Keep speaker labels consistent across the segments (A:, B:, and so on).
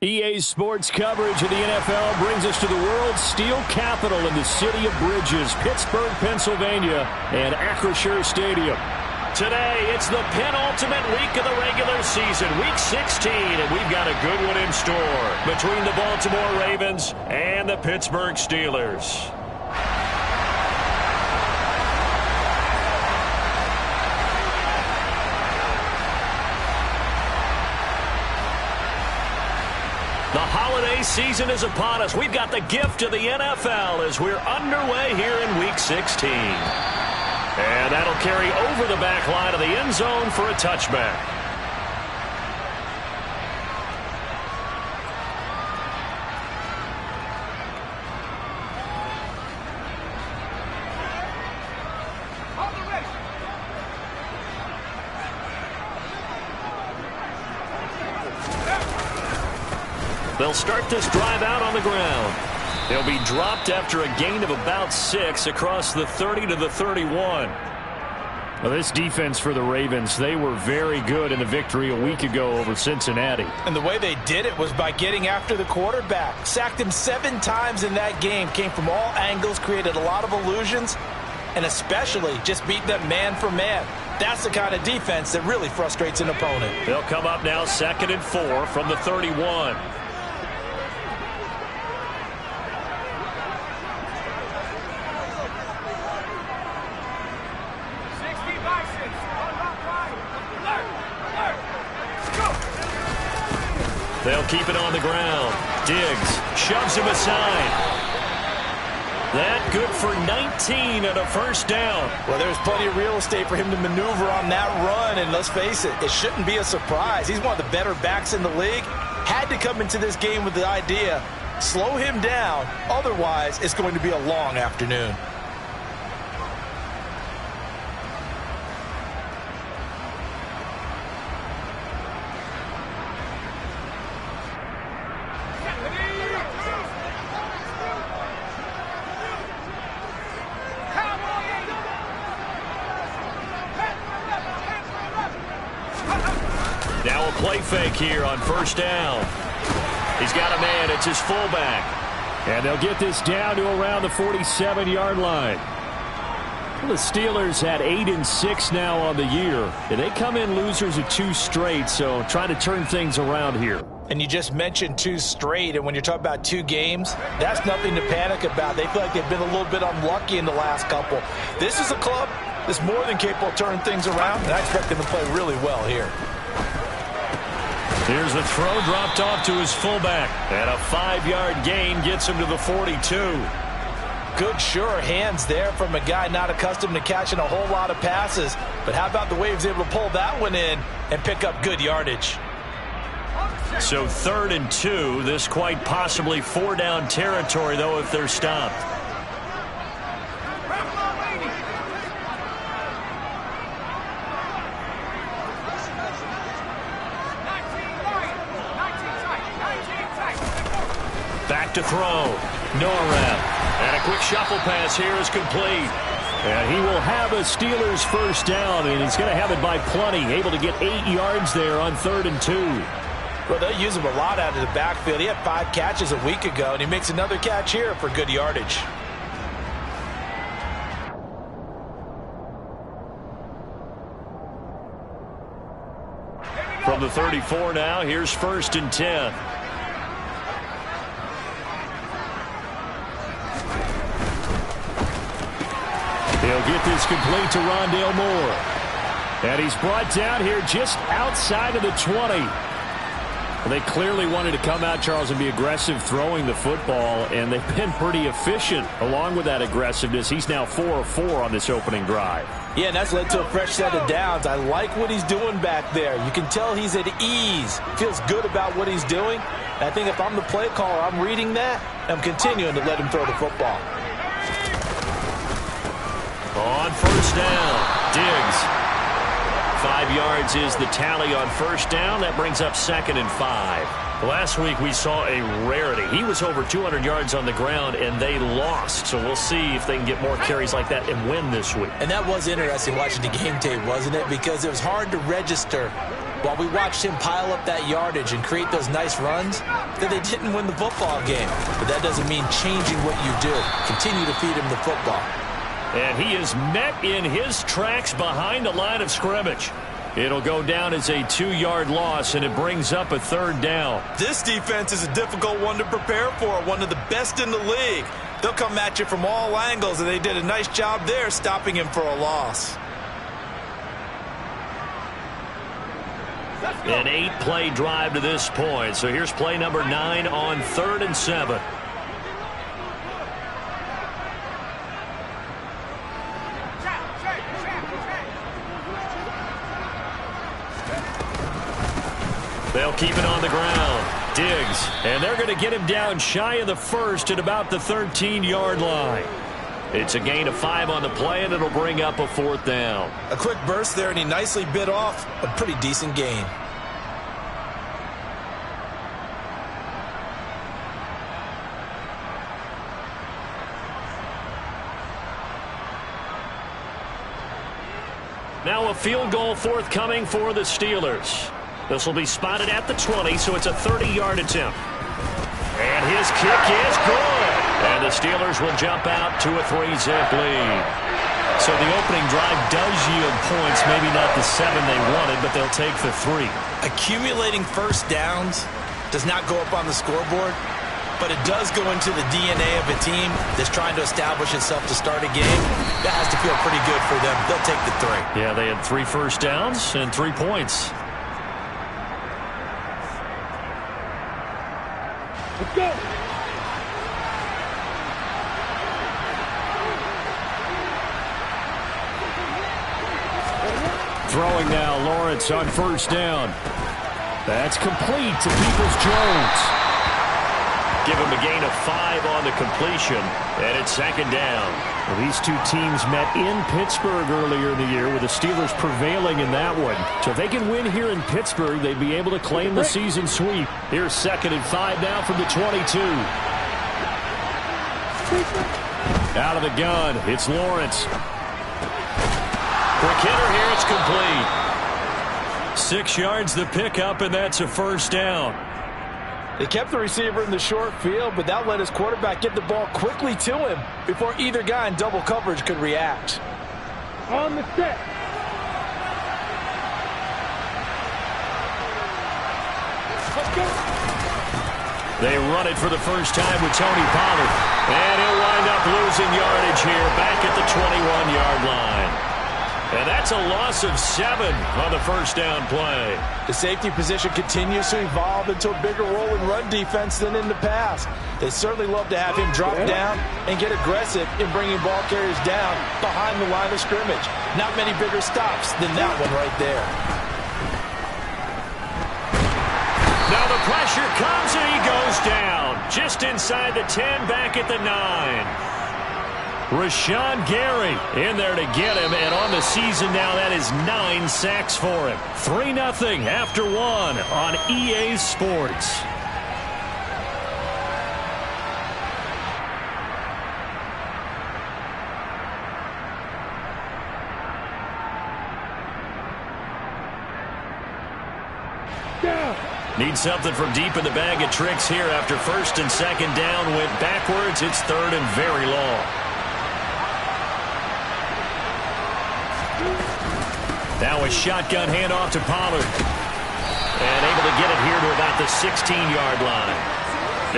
A: EA Sports coverage of the NFL brings us to the world's steel capital in the city of Bridges, Pittsburgh, Pennsylvania, and Acrisure Stadium. Today, it's the penultimate week of the regular season, Week 16, and we've got a good one in store between the Baltimore Ravens and the Pittsburgh Steelers. The holiday season is upon us. We've got the gift of the NFL as we're underway here in Week 16. And that'll carry over the back line of the end zone for a touchback. They'll start this drive out on the ground. They'll be dropped after a gain of about 6 across the 30 to the 31. Well, this defense for the Ravens, they were very good in the victory a week ago over Cincinnati.
B: And the way they did it was by getting after the quarterback. Sacked him 7 times in that game. Came from all angles, created a lot of illusions, and especially just beat them man for man. That's the kind of defense that really frustrates an opponent.
A: They'll come up now 2nd and 4 from the 31. They'll keep it on the ground. Diggs shoves him aside. That good for 19 and a first down.
B: Well, there's plenty of real estate for him to maneuver on that run, and let's face it, it shouldn't be a surprise. He's one of the better backs in the league. Had to come into this game with the idea, slow him down, otherwise it's going to be a long afternoon.
A: Now a play fake here on first down. He's got a man. It's his fullback. And they'll get this down to around the 47-yard line. Well, the Steelers had 8-6 now on the year. And they come in losers of 2 straight, so trying to turn things around here.
B: And you just mentioned 2 straight, and when you're talking about 2 games, that's nothing to panic about. They feel like they've been a little bit unlucky in the last couple. This is a club that's more than capable of turning things around, and I expect them to play really well here.
A: Here's the throw dropped off to his fullback. And a 5-yard gain gets him to the 42.
B: Good, sure hands there from a guy not accustomed to catching a whole lot of passes. But how about the way he was able to pull that one in and pick up good yardage?
A: So 3rd and 2. This quite possibly 4-down territory, though, if they're stopped. Back to throw. Norrell. And a quick shuffle pass here is complete. And he will have a Steelers first down, and he's going to have it by plenty. Able to get 8 yards there on 3rd and 2.
B: Well, they use him a lot out of the backfield. He had 5 catches a week ago, and he makes another catch here for good yardage.
A: From the 34 now, here's 1st and 10. He'll get this complete to Rondale Moore. And he's brought down here just outside of the 20. Well, they clearly wanted to come out, Charles, and be aggressive throwing the football, and they've been pretty efficient along with that aggressiveness. He's now 4 of 4 on this opening drive.
B: Yeah, and that's led to a fresh set of downs. I like what he's doing back there. You can tell he's at ease. Feels good about what he's doing. And I think if I'm the play caller, I'm reading that, and I'm continuing to let him throw the football.
A: On first down, Diggs. 5 yards is the tally on first down. That brings up 2nd and 5. Last week we saw a rarity. He was over 200 yards on the ground, and they lost. So we'll see if they can get more carries like that and win this week.
B: And that was interesting watching the game tape, wasn't it? Because it was hard to register While we watched him pile up that yardage and create those nice runs, that they didn't win the football game. But that doesn't mean changing what you do. Continue to feed him the football.
A: And he is met in his tracks behind the line of scrimmage. It'll go down as a 2-yard loss, and it brings up a 3rd down.
B: This defense is a difficult one to prepare for, one of the best in the league. They'll come at you from all angles, and they did a nice job there stopping him for a loss.
A: An 8-play drive to this point. So here's play number 9 on 3rd and 7. They'll keep it on the ground. Diggs, and they're going to get him down shy of the 1st at about the 13-yard line. It's a gain of 5 on the play, and it'll bring up a 4th down.
B: A quick burst there, and he nicely bit off a pretty decent gain.
A: Now a field goal forthcoming for the Steelers. This will be spotted at the 20, so it's a 30-yard attempt. And his kick is good. And the Steelers will jump out to a 3-zip lead. So the opening drive does yield points, maybe not the 7 they wanted, but they'll take the 3.
B: Accumulating first downs does not go up on the scoreboard, but it does go into the DNA of a team that's trying to establish itself to start a game. That has to feel pretty good for them. They'll take the 3.
A: Yeah, they had 3 first downs and 3 points.
C: Let's go.
A: Throwing now, Lawrence on 1st down. That's complete to Peoples-Jones. Give him a gain of 5 on the completion, and it's 2nd down. Well, these two teams met in Pittsburgh earlier in the year, with the Steelers prevailing in that one. So if they can win here in Pittsburgh, they'd be able to claim the season sweep. Here's 2nd and 5 now from the 22. Out of the gun, it's Lawrence. Quick hitter here, it's complete. 6 yards the pickup, and that's a 1st down.
B: They kept the receiver in the short field, but that let his quarterback get the ball quickly to him before either guy in double coverage could react.
C: On the set. Let's go.
A: They run it for the first time with Tony Pollard. And he'll wind up losing yardage here back at the 21-yard line. And that's a loss of 7 on the 1st down play.
B: The safety position continues to evolve into a bigger role in run defense than in the past. They certainly love to have him drop down and get aggressive in bringing ball carriers down behind the line of scrimmage. Not many bigger stops than that one right there.
A: Now the pressure comes and he goes down. Just inside the 10, back at the 9. Rashawn Gary in there to get him, and on the season now, that is 9 sacks for him. 3-0 after 1 on EA Sports. Need something from deep in the bag of tricks here after 1st and 2nd down went backwards. It's 3rd and very long. Now a shotgun handoff to Pollard. And able to get it here to about the 16-yard line.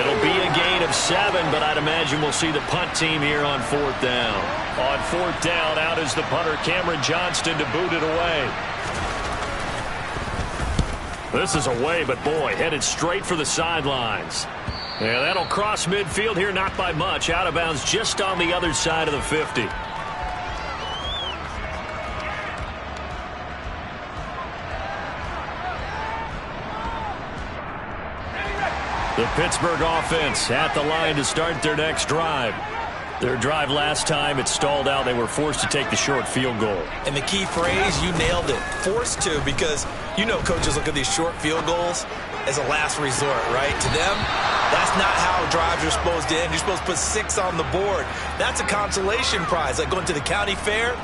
A: It'll be a gain of 7, but I'd imagine we'll see the punt team here on 4th down. On 4th down, out is the punter, Cameron Johnston, to boot it away. This is away, but boy, headed straight for the sidelines. Yeah, that'll cross midfield here, not by much. Out of bounds just on the other side of the 50. The Pittsburgh offense at the line to start their next drive. Their drive last time, it stalled out. They were forced to take the short field goal.
B: And the key phrase, you nailed it. Forced to, because you know coaches look at these short field goals as a last resort, right? To them, that's not how drives are supposed to end. You're supposed to put 6 on the board. That's a consolation prize, like going to the county fair.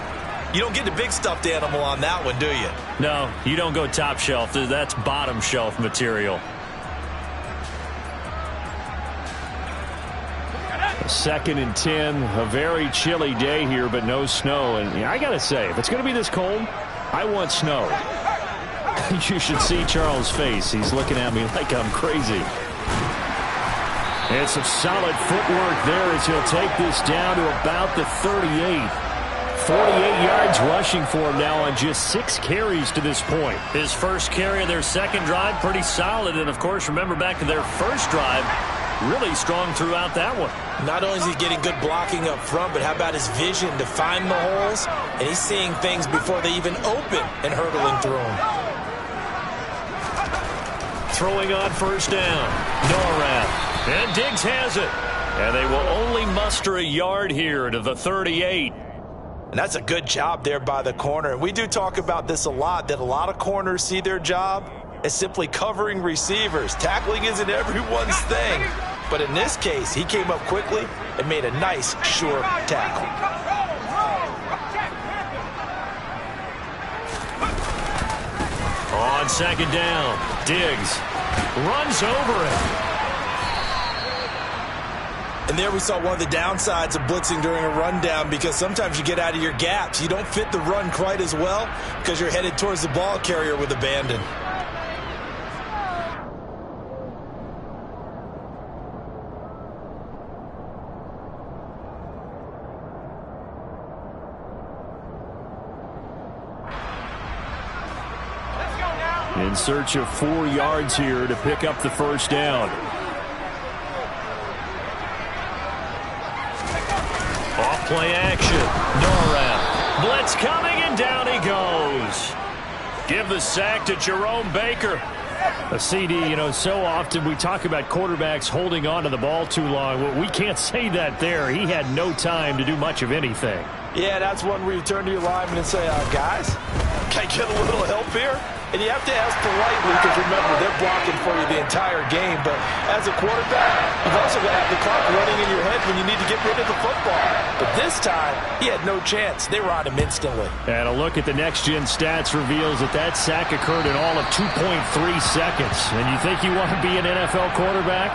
B: You don't get the big stuffed animal on that one, do you?
A: No, you don't go top shelf. That's bottom shelf material. 2nd and 10. A very chilly day here, but no snow. And I got to say, if it's going to be this cold, I want snow. You should see Charles' face. He's looking at me like I'm crazy. And some solid footwork there as he'll take this down to about the 38. 48 yards rushing for him now on just 6 carries to this point. His first carry of their second drive, pretty solid. And, of course, remember back to their first drive, really strong throughout that one.
B: Not only is he getting good blocking up front, but how about his vision to find the holes? And he's seeing things before they even open and hurdling through them.
A: Throwing on first down. Norrad. And Diggs has it. And they will only muster a yard here to the 38.
B: And that's a good job there by the corner. And we do talk about this a lot, that a lot of corners see their job as simply covering receivers. Tackling isn't everyone's thing. But in this case, he came up quickly and made a nice, sure tackle.
A: On second down, Diggs runs over it.
B: And there we saw one of the downsides of blitzing during a rundown, because sometimes you get out of your gaps. You don't fit the run quite as well because you're headed towards the ball carrier with abandon.
A: In search of 4 yards here to pick up the first down. Off play action. Norrad. Blitz coming, and down he goes. Give the sack to Jerome Baker. A CD, so often we talk about quarterbacks holding on to the ball too long. Well, we can't say that there. He had no time to do much of anything.
B: Yeah, that's one where you turn to your lineman and say, guys, can I get a little help here? And you have to ask politely, because remember, they're blocking for you the entire game. But as a quarterback, you've also got to have the clock running in your head when you need to get rid of the football. But this time, he had no chance. They were on him instantly.
A: And a look at the next-gen stats reveals that sack occurred in all of 2.3 seconds. And you think you want to be an NFL quarterback?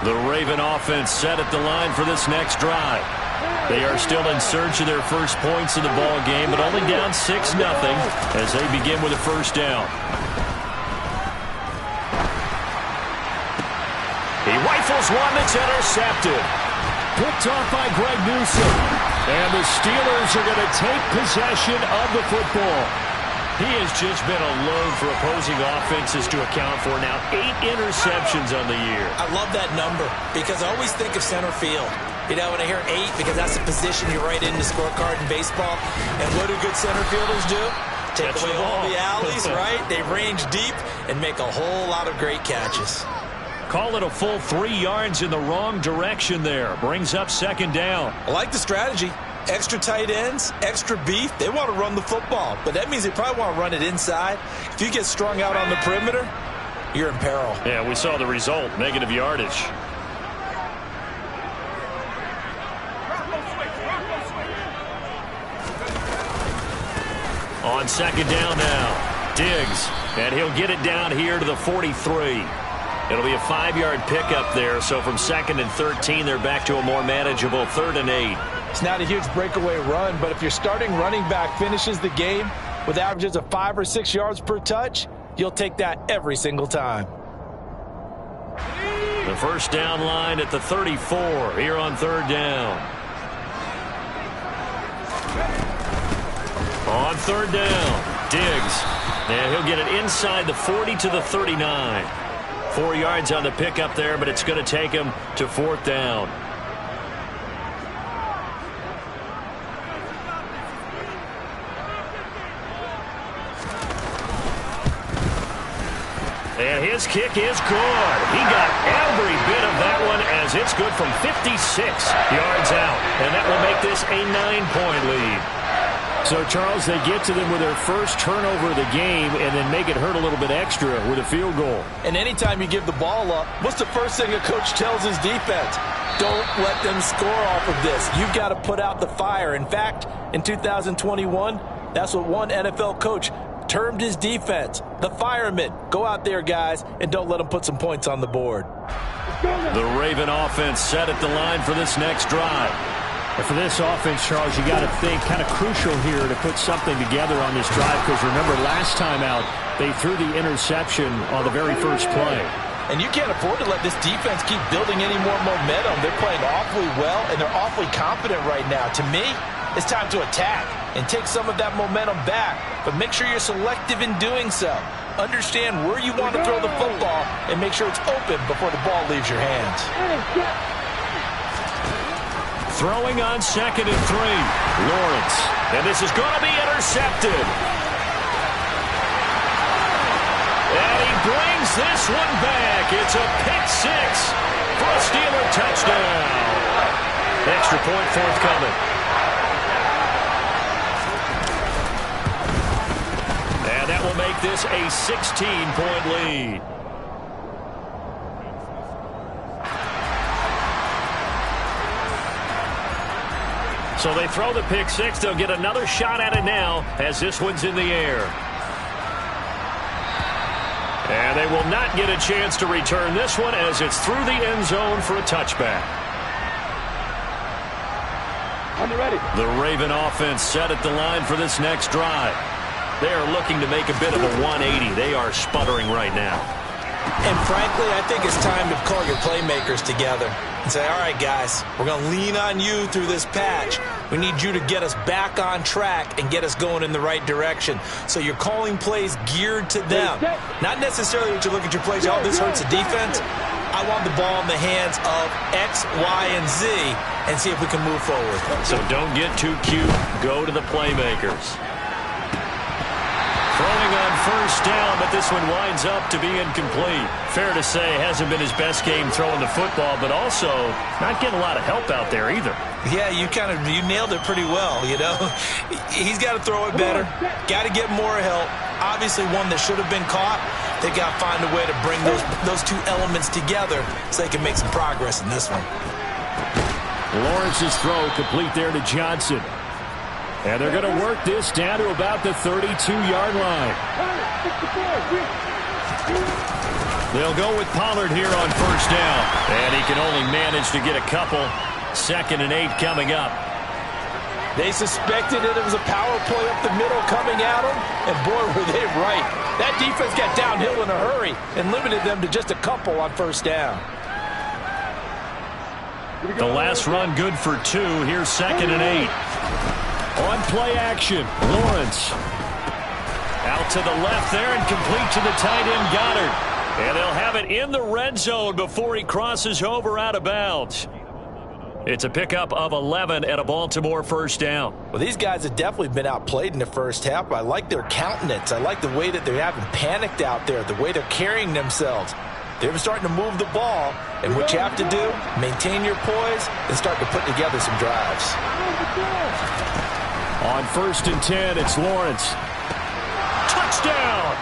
A: The Raven offense set at the line for this next drive. They are still in search of their first points in the ball game, but only down 6-0 as they begin with a first down. He rifles one that's intercepted. Picked off by Greg Newsome. And the Steelers are going to take possession of the football. He has just been a load for opposing offenses to account for. Now 8 interceptions on the year.
B: I love that number because I always think of center field. When I hear 8, because that's the position you write in the scorecard in baseball. And what do good center fielders do? Take away all the alleys, right? They range deep and make a whole lot of great catches.
A: Call it a full 3 yards in the wrong direction there. Brings up second down.
B: I like the strategy. Extra tight ends, extra beef. They want to run the football, but that means they probably want to run it inside. If you get strung out on the perimeter, you're in peril.
A: Yeah, we saw the result, negative yardage. On second down now, Diggs, and he'll get it down here to the 43. It'll be a 5-yard pickup there, so from 2nd and 13, they're back to a more manageable 3rd and 8.
B: It's not a huge breakaway run, but if your starting running back finishes the game with averages of 5 or 6 yards per touch, you'll take that every single time.
A: The first down line at the 34 here on 3rd down. On 3rd down, Diggs, and he'll get it inside the 40 to the 39. 4 yards on the pickup there, but it's going to take him to 4th down. And his kick is good. He got every bit of that one as it's good from 56 yards out. And that will make this a 9-point lead. So, Charles, they get to them with their first turnover of the game and then make it hurt a little bit extra with a field goal.
B: And anytime you give the ball up, what's the first thing a coach tells his defense? Don't let them score off of this. You've got to put out the fire. In fact, in 2021, that's what one NFL coach termed his defense, the firemen. Go out there, guys, and don't let them put some points on the board.
A: The Raven offense set at the line for this next drive. And for this offense, Charles, you got to think kind of crucial here to put something together on this drive, because remember last time out they threw the interception on the very first play.
B: And you can't afford to let this defense keep building any more momentum. They're playing awfully well, and they're awfully confident right now. To me, it's time to attack and take some of that momentum back, but make sure you're selective in doing so. Understand where you want to throw the football and make sure it's open before the ball leaves your hands.
A: Throwing on 2nd and 3. Lawrence. And this is going to be intercepted. And he brings this one back. It's a pick 6 for a Steeler touchdown. Extra point forthcoming. And that will make this a 16-point lead. So they throw the pick 6. They'll get another shot at it now as this one's in the air. And they will not get a chance to return this one as it's through the end zone for a touchback.
C: On the ready.
A: The Raven offense set at the line for this next drive. They are looking to make a bit of a 180. They are sputtering right now.
B: And frankly, I think it's time to call your playmakers together and say, all right, guys, we're going to lean on you through this patch. We need you to get us back on track and get us going in the right direction. So you're calling plays geared to them. Not necessarily that you look at your plays, oh, this hurts the defense. I want the ball in the hands of X, Y, and Z and see if we can move forward.
A: So don't get too cute. Go to the playmakers. Throwing on first down, but this one winds up to be incomplete. Fair to say, hasn't been his best game throwing the football, but also not getting a lot of help out there either.
B: Yeah, you nailed it pretty well, you know. He's got to throw it better. Got to get more help. Obviously one that should have been caught. They got to find a way to bring those two elements together so they can make some progress in this one.
A: Lawrence's throw complete there to Johnson. And they're going to work this down to about the 32-yard line. They'll go with Pollard here on first down. And he can only manage to get a couple. 2nd and 8 coming up.
B: They suspected it was a power play up the middle coming at them. And boy, were they right. That defense got downhill in a hurry and limited them to just a couple on first down.
A: The last run good for 2. Here's 2nd and 8. On play action, Lawrence. Out to the left there and complete to the tight end Goddard. And they'll have it in the red zone before he crosses over out of bounds. It's a pickup of 11 and a Baltimore first down.
B: Well, these guys have definitely been outplayed in the first half. I like their countenance. I like the way that they haven't panicked out there, the way they're carrying themselves. They're starting to move the ball, and what you have to do, maintain your poise and start to put together some drives.
A: On 1st and 10, it's Lawrence. Touchdown!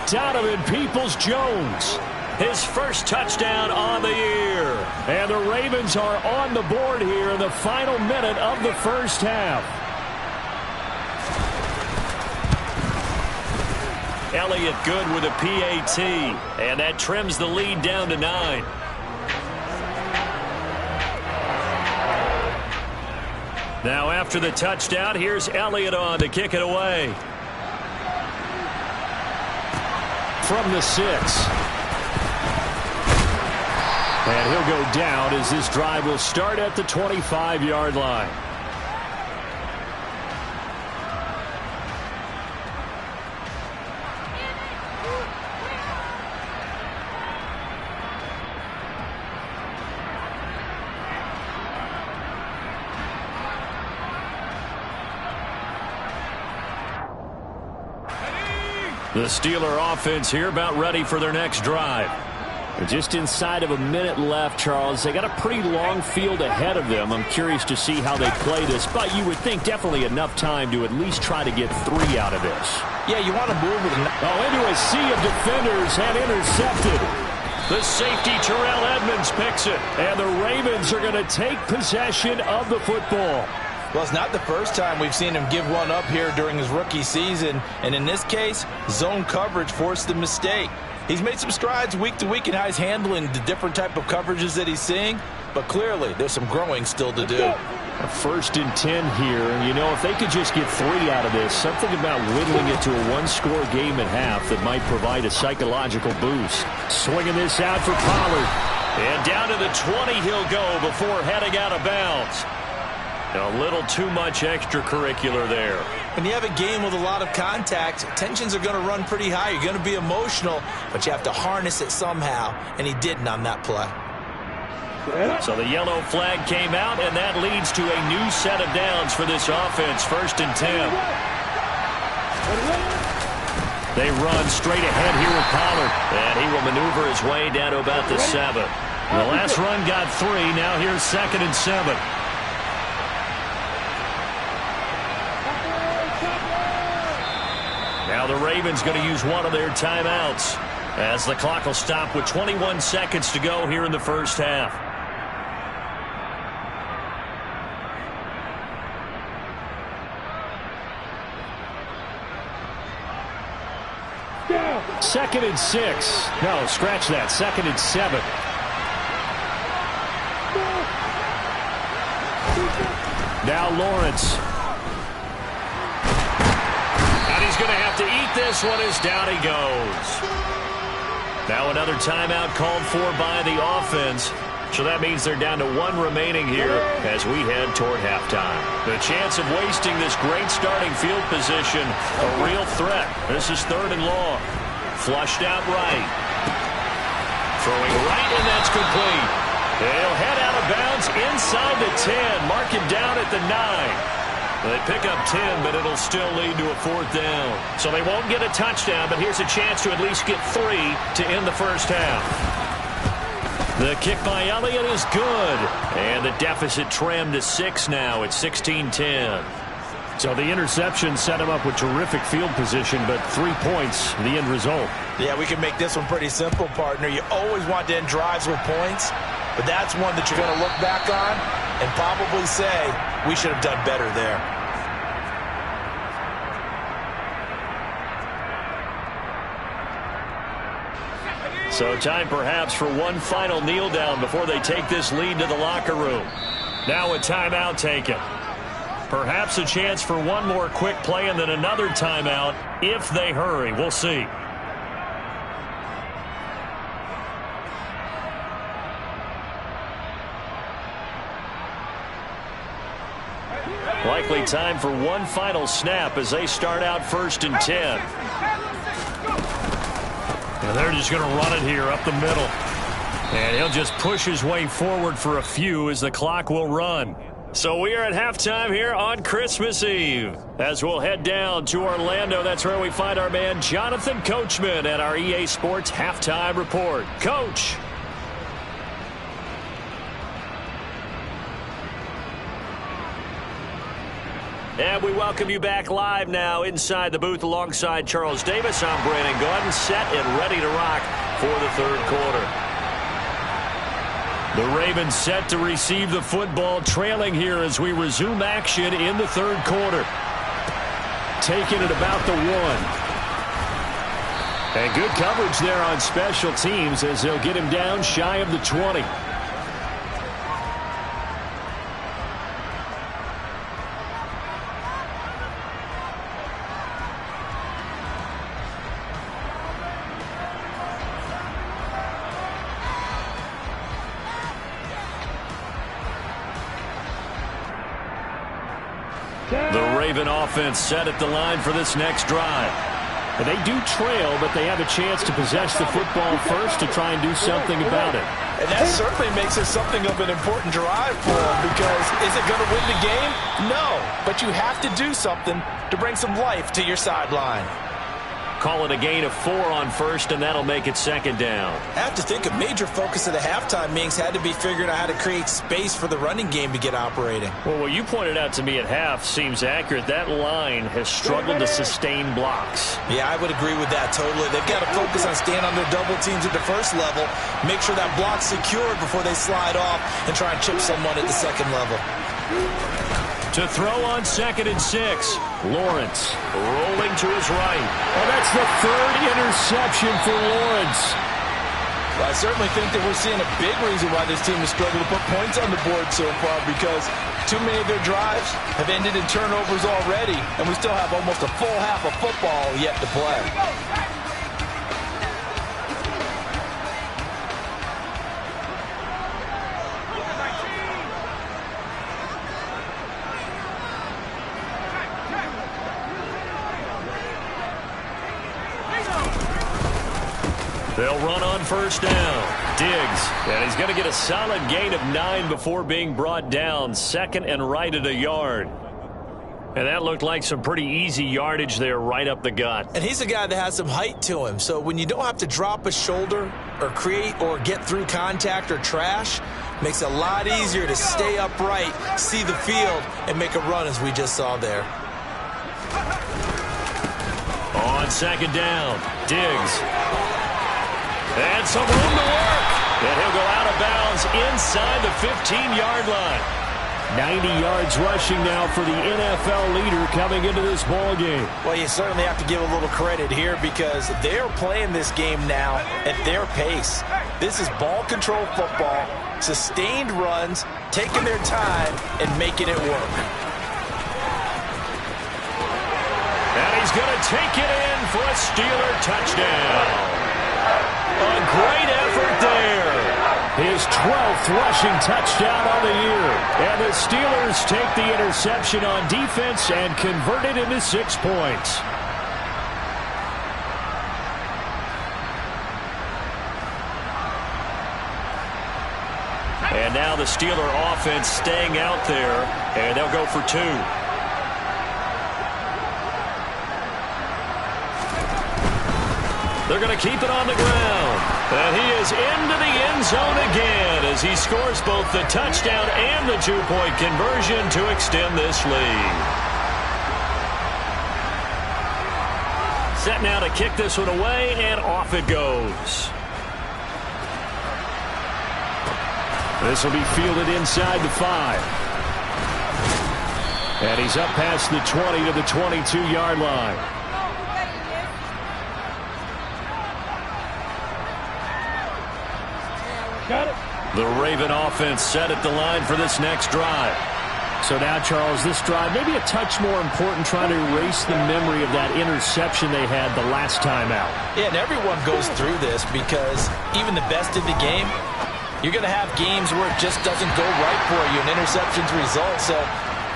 A: Donovan Peoples-Jones. His first touchdown on the year. And the Ravens are on the board here in the final minute of the first half. Elliott good with a PAT. And that trims the lead down to 9. Now after the touchdown, here's Elliott on to kick it away. From the 6. And he'll go down as this drive will start at the 25-yard line. The Steeler offense here about ready for their next drive. Just inside of a minute left, Charles. They got a pretty long field ahead of them. I'm curious to see how they play this, but you would think definitely enough time to at least try to get 3 out of this.
B: Yeah, you want to move with it.
A: Into a sea of defenders and intercepted. The safety, Terrell Edmonds, picks it, and the Ravens are going to take possession of the football.
B: Well, it's not the first time we've seen him give one up here during his rookie season, and in this case, zone coverage forced the mistake. He's made some strides week to week in how he's handling the different type of coverages that he's seeing, but clearly there's some growing still to do.
A: A 1st and 10 here, and you know, if they could just get 3 out of this, something about whittling it to a 1-score game at half that might provide a psychological boost. Swinging this out for Pollard. And down to the 20 he'll go before heading out of bounds. A little too much extracurricular there.
B: When you have a game with a lot of contact, tensions are going to run pretty high. You're going to be emotional, but you have to harness it somehow, and he didn't on that play.
A: So the yellow flag came out, and that leads to a new set of downs for this offense. 1st and 10. They run straight ahead here with Pollard, and he will maneuver his way down to about the 7. The last run got 3. Now here's 2nd and 7. Now the Ravens going to use one of their timeouts as the clock will stop with 21 seconds to go here in the first half.
C: Down.
A: 2nd and 6. No, scratch that. 2nd and 7. Now Lawrence. He's going to have to eat this one as down he goes. Now another timeout called for by the offense. So that means they're down to 1 remaining here as we head toward halftime. The chance of wasting this great starting field position, a real threat. This is 3rd and long. Flushed out right. Throwing right, and that's complete. They'll head out of bounds inside the 10. Mark him down at the 9. They pick up 10, but it'll still lead to a 4th down. So they won't get a touchdown, but here's a chance to at least get 3 to end the first half. The kick by Elliott is good. And the deficit trimmed to 6 now at 16-10. So the interception set him up with terrific field position, but 3 points, the end result.
B: Yeah, we can make this one pretty simple, partner. You always want to end drives with points, but that's one that you're going to look back on and probably say, we should have done better there.
A: So time perhaps for one final kneel down before they take this lead to the locker room. Now a timeout taken. Perhaps a chance for one more quick play and then another timeout if they hurry. We'll see. Likely time for one final snap as they start out 1st and 10. And they're just going to run it here up the middle. And he'll just push his way forward for a few as the clock will run. So we are at halftime here on Christmas Eve. As we'll head down to Orlando, that's where we find our man Jonathan Coachman at our EA Sports Halftime Report. Coach. And we welcome you back live now inside the booth alongside Charles Davis. I'm Brandon Gordon, set and ready to rock for the 3rd quarter. The Ravens set to receive the football, trailing here as we resume action in the 3rd quarter. Taking it about the 1. And good coverage there on special teams as they'll get him down shy of the 20. The Raven offense set at the line for this next drive. But they do trail, but they have a chance to possess the football first to try and do something about it.
B: And that certainly makes it something of an important drive for them, because is it going to win the game? No, but you have to do something to bring some life to your sideline.
A: call it a gain of 4 on first, and that'll make it second down.
B: I have to think a major focus of the halftime meetings had to be figuring out how to create space for the running game to get operating.
A: Well, what you pointed out to me at half seems accurate. That line has struggled to sustain blocks.
B: Yeah, I would agree with that totally. They've got to focus on staying under double teams at the first level, make sure that block's secured before they slide off and try and chip someone at the second level.
A: To throw on 2nd and 6, Lawrence rolling to his right. Oh, that's the 3rd interception for Lawrence.
B: Well, I certainly think that we're seeing a big reason why this team has struggled to put points on the board so far, because too many of their drives have ended in turnovers already, and we still have almost a full half of football yet to play.
A: They'll run on first down. Diggs, and he's going to get a solid gain of 9 before being brought down. 2nd and right at a yard. And that looked like some pretty easy yardage there right up the gut.
B: And he's a guy that has some height to him, so when you don't have to drop a shoulder or create or get through contact or trash, makes it a lot easier to stay upright, see the field, and make a run as we just saw there.
A: On 2nd down, Diggs. And some room to work. And he'll go out of bounds inside the 15-yard line. 90 yards rushing now for the NFL leader coming into this ball game.
B: Well, you certainly have to give a little credit here because they're playing this game now at their pace. This is ball control football, sustained runs, taking their time, and making it work.
A: And he's going to take it in for a Steeler touchdown. A great effort there. His 12th rushing touchdown on the year. And the Steelers take the interception on defense and convert it into 6 points. And now the Steeler offense staying out there, and they'll go for 2. They're going to keep it on the ground. And he is into the end zone again as he scores both the touchdown and the 2-point conversion to extend this lead. Set now to kick this one away, and off it goes. This will be fielded inside the 5. And he's up past the 20 to the 22-yard line.
C: Got it.
A: The Raven offense set at the line for this next drive.
C: So now, Charles, this drive maybe a touch more important, trying to erase the memory of that interception they had the last time out.
B: Yeah, and everyone goes through this because even the best in the game, you're going to have games where it just doesn't go right for you, and interceptions result. So,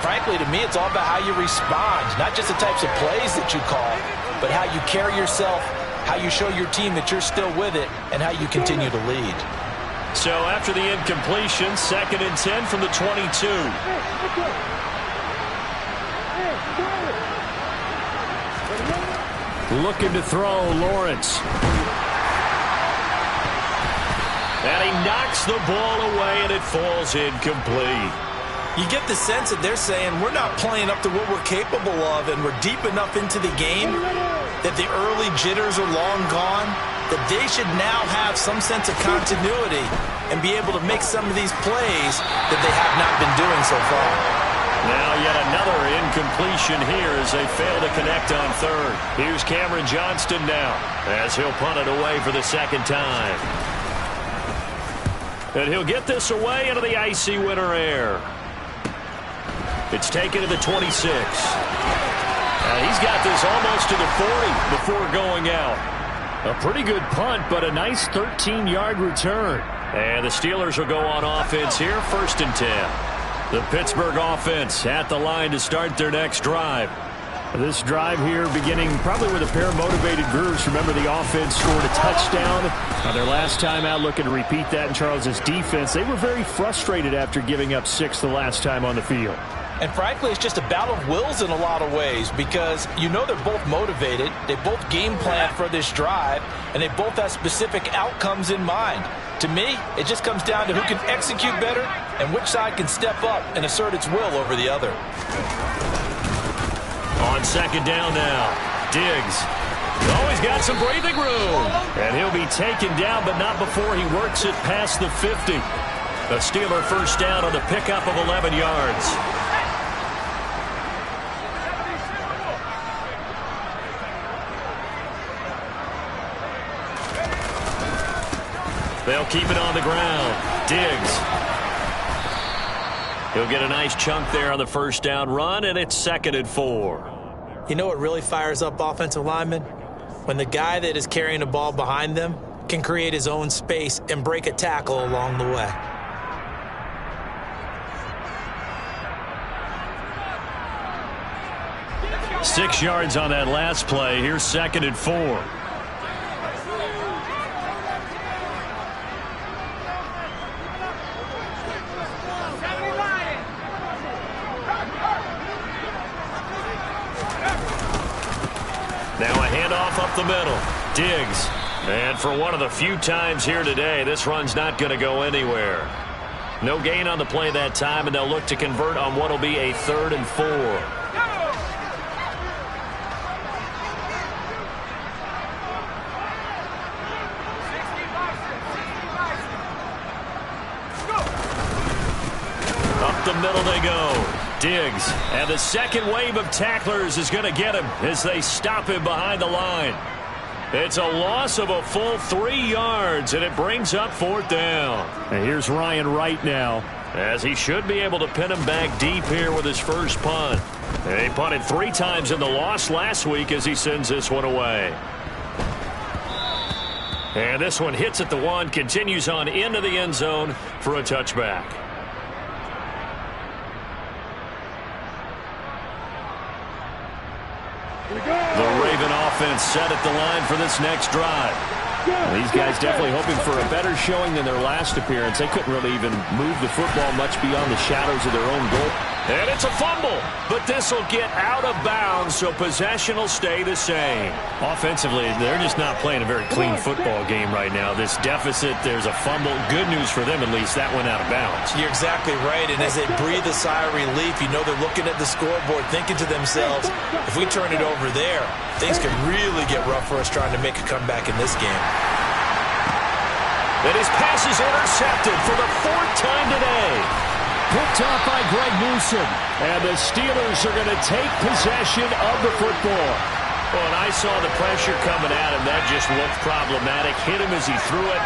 B: frankly, to me, it's all about how you respond, not just the types of plays that you call, but how you carry yourself, how you show your team that you're still with it, and how you continue to lead.
A: So after the incompletion, 2nd and 10 from the 22.
C: Looking to throw, Lawrence.
A: And he knocks the ball away, and it falls incomplete.
B: You get the sense that they're saying we're not playing up to what we're capable of, and we're deep enough into the game that the early jitters are long gone, that they should now have some sense of continuity and be able to make some of these plays that they have not been doing so far.
A: Now yet another incompletion here as they fail to connect on 3rd. Here's Cameron Johnston now as he'll punt it away for the 2nd time. And he'll get this away into the icy winter air. It's taken to the 26. He's got this almost to the 40 before going out.
C: A pretty good punt, but a nice 13-yard return.
A: And the Steelers will go on offense here, 1st and 10. The Pittsburgh offense at the line to start their next drive.
C: This drive here beginning probably with a pair of motivated groups. Remember, the offense scored a touchdown their last time out, looking to repeat that in Charles's defense. They were very frustrated after giving up 6 the last time on the field.
B: And frankly, it's just a battle of wills in a lot of ways because you know they're both motivated, they both game plan for this drive, and they both have specific outcomes in mind. To me, it just comes down to who can execute better and which side can step up and assert its will over the other.
A: On second down now, Diggs. Oh, he's got some breathing room. And he'll be taken down, but not before he works it past the 50. A Steeler first down on the pickup of 11 yards. They'll keep it on the ground. Diggs. He'll get a nice chunk there on the first down run, and it's 2nd and 4.
B: You know what really fires up offensive linemen? When the guy that is carrying the ball behind them can create his own space and break a tackle along the way.
A: Six yards on that last play. Here's 2nd and 4. Now a handoff up the middle. Diggs. And for one of the few times here today, this run's not going to go anywhere. No gain on the play that time, and they'll look to convert on what will be a 3rd and 4. Up the middle they go. Diggs, and the second wave of tacklers is going to get him as they stop him behind the line. It's a loss of a full 3 yards, and it brings up 4th down. And here's Ryan Wright now, as he should be able to pin him back deep here with his first punt. And he punted 3 times in the loss last week as he sends this one away. And this one hits at the 1, continues on into the end zone for a touchback. The Raven offense set at the line for this next drive. These guys definitely hoping for a better showing than their last appearance. They couldn't really even move the football much beyond the shadows of their own goal. And it's a fumble, but this will get out of bounds, so possession will stay the same. Offensively, they're just not playing a very clean football game right now. This deficit, there's a fumble. Good news for them, at least. That went out of bounds.
B: You're exactly right, and as they breathe a sigh of relief, you know they're looking at the scoreboard, thinking to themselves, if we turn it over there, things could really get rough for us trying to make a comeback in this game.
A: And his pass is intercepted for the 4th time today. Picked off by Greg Newsom. And the Steelers are going to take possession of the football. Well, and I saw the pressure coming at him. That just looked problematic. Hit him as he threw it,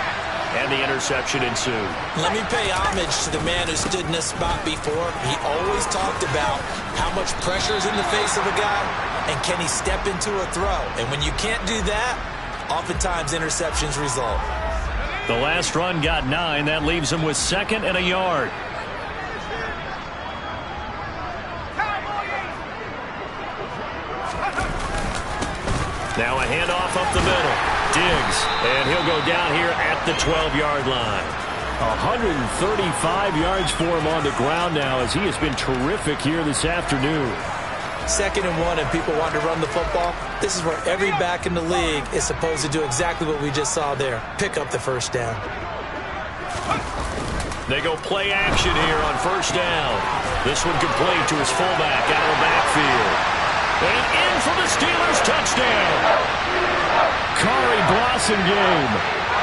A: and the interception ensued.
B: Let me pay homage to the man who stood in this spot before. He always talked about how much pressure is in the face of a guy, and can he step into a throw. And when you can't do that, oftentimes interceptions result.
A: The last run got 9. That leaves him with 2nd and a yard. Now a handoff up the middle. Diggs, and he'll go down here at the 12-yard line. 135 yards for him on the ground now, as he has been terrific here this afternoon.
B: 2nd and 1, and people want to run the football. This is where every back in the league is supposed to do exactly what we just saw there. Pick up the first down.
A: They go play action here on first down. This one complete to his fullback out of the backfield. And in for the Steelers touchdown. Kari Blossomgame,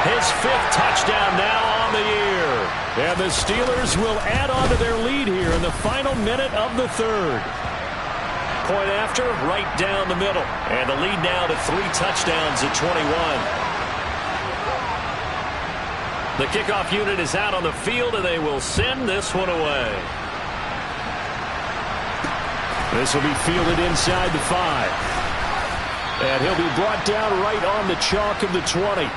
A: his 5th touchdown now on the year. And the Steelers will add on to their lead here in the final minute of the 3rd. Point after, right down the middle. And the lead now to 3 touchdowns at 21. The kickoff unit is out on the field, and they will send this one away. This will be fielded inside the 5. And he'll be brought down right on the chalk of the 20.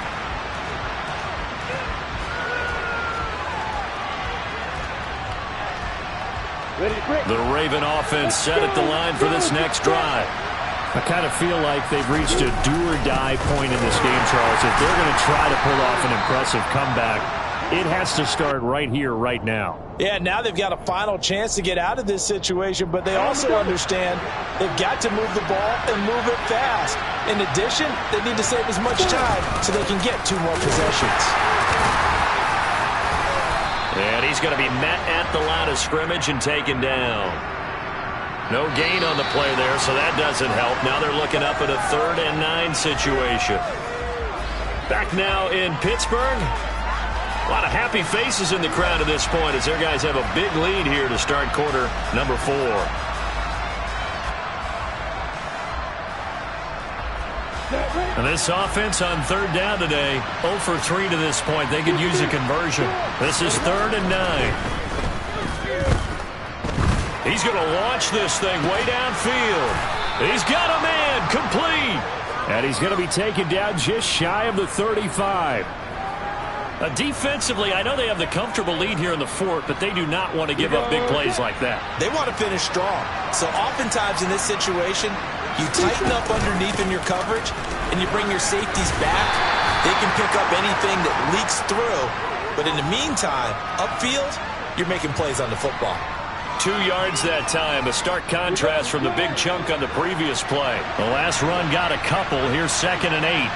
A: The Raven offense set at the line for this next drive. I kind of feel like they've reached a do-or-die point in this game, Charles. If they're going to try to pull off an impressive comeback,
C: It has to start right here, right now.
B: Yeah, now they've got a final chance to get out of this situation, but they also understand they've got to move the ball and move it fast. In addition, they need to save as much time so they can get 2 more possessions.
A: And he's going to be met at the line of scrimmage and taken down. No gain on the play there, so that doesn't help. Now they're looking up at a 3rd and 9 situation. Back now in Pittsburgh. A lot of happy faces in the crowd at this point as their guys have a big lead here to start quarter number 4. And this offense on 3rd down today, 0 for 3 to this point. They could use a conversion. This is 3rd and 9. He's going to launch this thing way downfield. He's got a man complete. And he's going to be taken down just shy of the 35. Defensively, I know they have the comfortable lead here in the 4th, but they do not want to give up big plays like that.
B: They want to finish strong. So oftentimes in this situation, you tighten up underneath in your coverage, and you bring your safeties back. They can pick up anything that leaks through. But in the meantime, upfield, you're making plays on the football.
A: 2 yards that time, a stark contrast from the big chunk on the previous play. The last run got a couple. Here's 2nd and 8.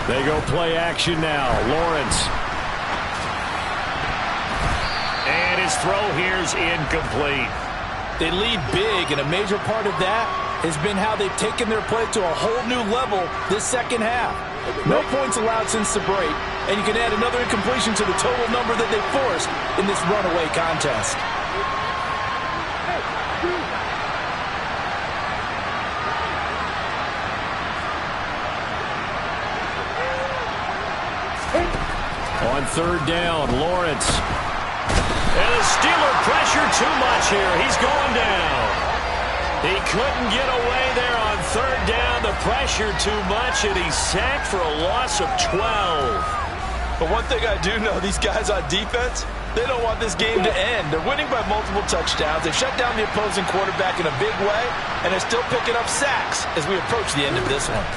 C: They go play action now. Lawrence.
A: And his throw here's incomplete.
B: They lead big, and a major part of that has been how they've taken their play to a whole new level this second half. No points allowed since the break, and you can add another incompletion to the total number that they forced in this runaway contest.
C: On 3rd down, Lawrence.
A: And the Steeler pressure too much here. He's going down. He couldn't get away there on 3rd down. The pressure too much, and he's sacked for a loss of 12.
B: But one thing I do know, these guys on defense, they don't want this game to end. They're winning by multiple touchdowns. They've shut down the opposing quarterback in a big way, and they're still picking up sacks as we approach the end of this one.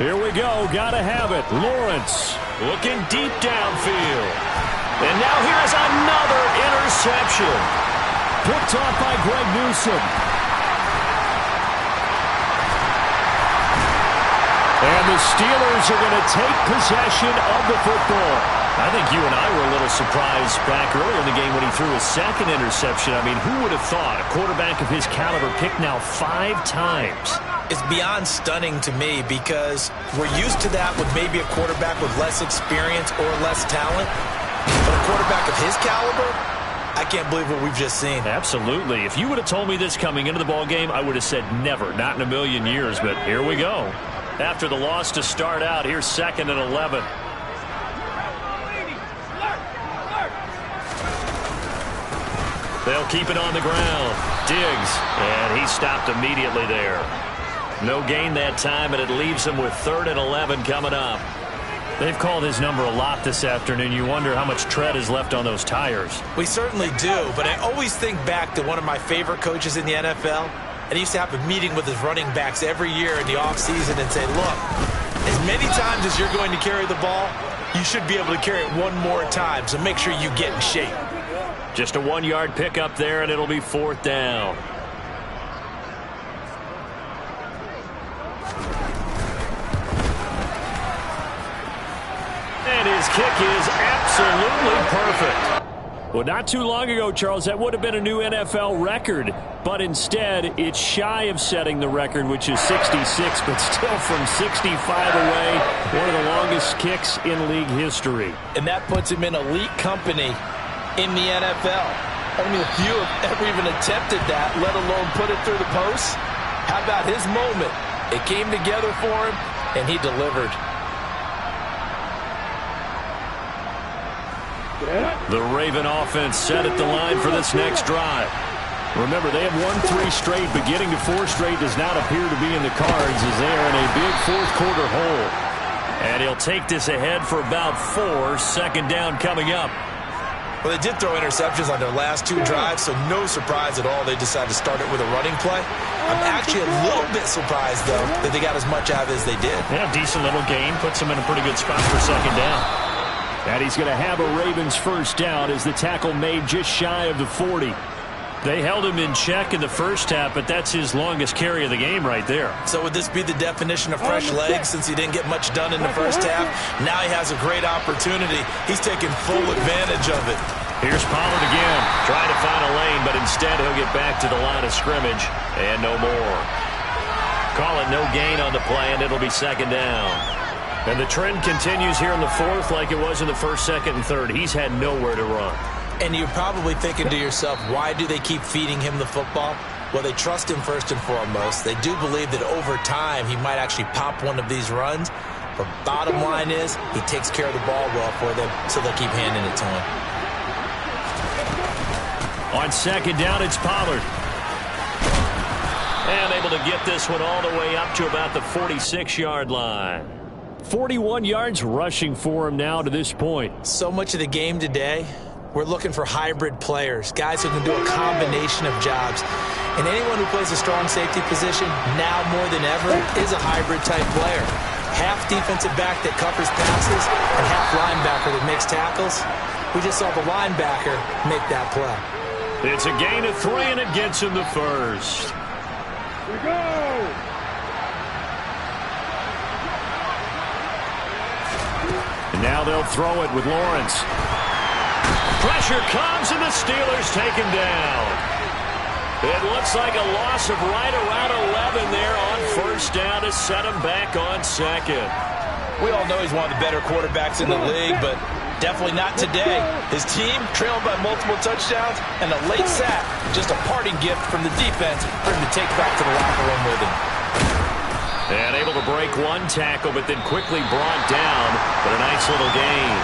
C: Here we go. Gotta have it. Lawrence
A: looking deep downfield. And now here's another interception.
C: Picked off by Greg Newsome. And the Steelers are going to take possession of the football.
A: I think you and I were a little surprised back earlier in the game when he threw his 2nd interception. I mean, who would have thought a quarterback of his caliber picked now 5 times?
B: It's beyond stunning to me because we're used to that with maybe a quarterback with less experience or less talent. But a quarterback of his caliber, I can't believe what we've just seen.
A: Absolutely. If you would have told me this coming into the ballgame, I would have said never, not in a million years. But here we go. After the loss to start out, here's 2nd and 11. They'll keep it on the ground. Diggs, and he stopped immediately there. No gain that time, and it leaves him with 3rd and 11 coming up.
C: They've called his number a lot this afternoon. You wonder how much tread is left on those tires.
B: We certainly do, but I always think back to one of my favorite coaches in the NFL, and he used to have a meeting with his running backs every year in the offseason and say, look, as many times as you're going to carry the ball, you should be able to carry it one more time, so make sure you get in shape.
A: Just a 1-yard pickup there, and it'll be 4th down. And his kick is absolutely perfect.
C: Well, not too long ago, Charles, that would have been a new NFL record. But instead, it's shy of setting the record, which is 66, but still from 65 away, one of the longest kicks in league history.
B: And that puts him in elite company in the NFL. Only a few have ever even attempted that, let alone put it through the post. How about his moment? It came together for him, and he delivered.
A: The Raven offense set at the line for this next drive.
C: Remember, they have won 3 straight, but getting to 4 straight does not appear to be in the cards as they are in a big 4th quarter hole.
A: And he'll take this ahead for about 4. 2nd down coming up.
B: Well, they did throw interceptions on their last 2 drives, so no surprise at all they decided to start it with a running play. I'm actually a little bit surprised, though, that they got as much out of it as they did.
C: Yeah, decent little gain. Puts them in a pretty good spot for second down. And he's going to have a Ravens first down as the tackle made just shy of the 40. They held him in check in the first half, but that's his longest carry of the game right there.
B: So would this be the definition of fresh legs since he didn't get much done in the first half? Now he has a great opportunity. He's taking full advantage of it.
C: Here's Pollard again, trying to find a lane, but instead he'll get back to the line of scrimmage, and no more. Call it no gain on the play, and it'll be second down. And the trend continues here in the fourth like it was in the first, second, and third. He's had nowhere to run.
B: And you're probably thinking to yourself, why do they keep feeding him the football? Well, they trust him first and foremost. They do believe that over time he might actually pop one of these runs. But bottom line is he takes care of the ball well for them, so they'll keep handing it to him.
C: On second down, it's Pollard. And able to get this one all the way up to about the 46-yard line. 41 yards rushing for him now to this point.
B: So much of the game today, we're looking for hybrid players, guys who can do a combination of jobs. And anyone who plays a strong safety position, now more than ever, is a hybrid-type player. Half defensive back that covers passes and half linebacker that makes tackles. We just saw the linebacker make that play.
C: It's a gain of 3, and it gets him the first.
D: We go!
C: And now they'll throw it with Lawrence. Pressure comes, and the Steelers take him down. It looks like a loss of right around 11 there on first down to set him back on second.
B: We all know he's one of the better quarterbacks in the league, but definitely not today. His team trailed by multiple touchdowns, and a late sack, just a parting gift from the defense for him to take back to the locker room with him.
C: And able to break one tackle, but then quickly brought down, but a nice little gain.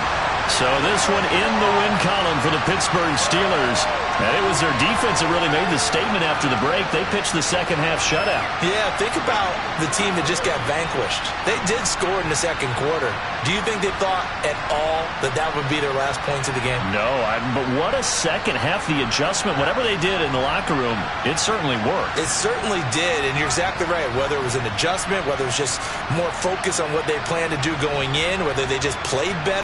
C: So this one in the win column for the Pittsburgh Steelers. And it was their defense that really made the statement after the break. They pitched the second half shutout.
B: Yeah, think about the team that just got vanquished. They did score in the second quarter. Do you think they thought at all that that would be their last points of the game?
C: No, but what a second half. The adjustment, whatever they did in the locker room, it certainly worked.
B: It certainly did, and you're exactly right. Whether it was an adjustment, whether it was just more focus on what they planned to do going in, whether they just played better.